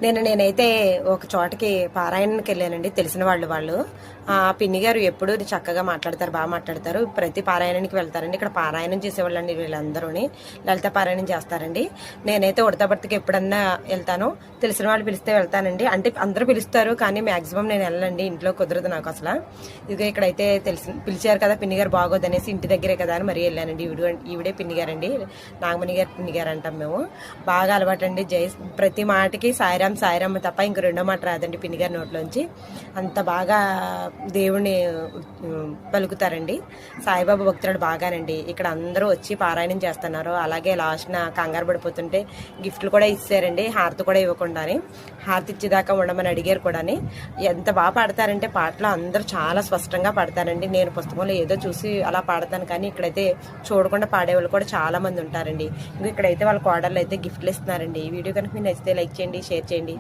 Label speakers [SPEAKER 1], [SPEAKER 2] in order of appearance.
[SPEAKER 1] నేనైతే ఒక చోటకి పారాయణకి వెళ్ళానండి. తెలిసిన వాళ్ళు పిన్ని గారు ఎప్పుడు చక్కగా మాట్లాడతారు, బాగా మాట్లాడతారు. ప్రతి పారాయణానికి వెళ్తారండి. ఇక్కడ పారాయణం చేసేవాళ్ళండి వీళ్ళందరూని. లలిత పారాయణం చేస్తారండి. నేనైతే ఉడతాభర్తకి ఎప్పుడన్నా వెళ్తాను. తెలిసిన వాళ్ళు పిలిస్తే వెళ్తానండి. అంటే అందరూ పిలుస్తారు కానీ మాక్సిమం నేను వెళ్ళండి, ఇంట్లో కుదరదు నాకు అసలు. ఇదిగో ఇక్కడైతే పిలిచారు కదా పిన్ని గారు బాగోదనేసి ఇంటి దగ్గరే కదా అని మరీ వెళ్ళానండి. ఈవిడే పిన్ని గారండి, నాగమణి గారు పిన్ని గారు అంటాం మేము. బాగా అలవాటండి. ప్రతి మాటకి సాయిరామ్ తప్ప ఇంక రెండో మాట రాదండి పిన్ని గారి నోట్లోంచి. అంత బాగా దేవుణ్ణి పలుకుతారండి. సాయిబాబా భక్తుడు బాగానండి. ఇక్కడ అందరూ వచ్చి పారాయణం చేస్తున్నారు. అలాగే లాస్ట్న కంగారు పడిపోతుంటే గిఫ్ట్లు కూడా ఇచ్చారండి, హారతి కూడా ఇవ్వకుండాని. హారతి ఇచ్చేదాకా ఉండమని అడిగారు కూడా. ఎంత బాగా పాడతారంటే పాటలు అందరూ చాలా స్పష్టంగా పాడతారండి. నేను పుస్తకంలో ఏదో చూసి అలా పాడతాను కానీ ఇక్కడైతే చూడకుండా పాడేవాళ్ళు కూడా చాలా మంది ఉంటారండి. ఇక్కడైతే వాళ్ళ కోడళ్ళు అయితే గిఫ్ట్లు ఇస్తున్నారండి. ఈ వీడియో కనుక మీకు నచ్చితే లైక్ చేయండి, షేర్ చేయండి.